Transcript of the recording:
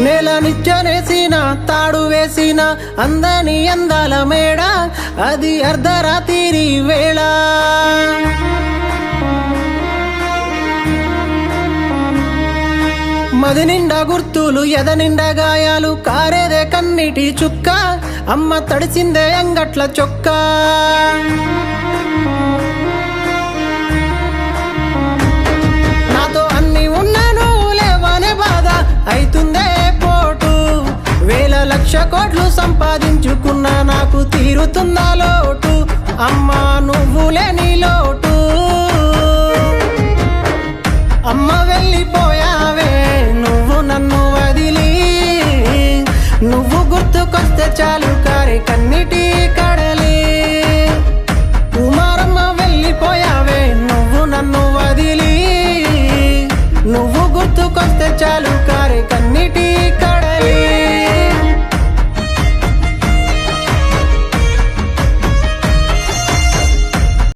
నేల నిచ్చనేసిన తాడు వేసిన అందని అందాల మేడ అది అర్ధరాత్రి వేళ మది నిండా గుర్తులు ఎద నిండా గాయాలు కారేదే కన్నీటి చుక్క అమ్మ తడిసిందే అంగట్ల చొక్క నాతో అన్ని ఉన్నాను లేవనే బాధ అయితుందే పోటు వేల లక్ష కోట్లు సంపాదించుకున్నా నాకు తీరుతుందా లోటు అమ్మా నువ్వు లేని లోటు అమ్మ వెళ్ళిపోయా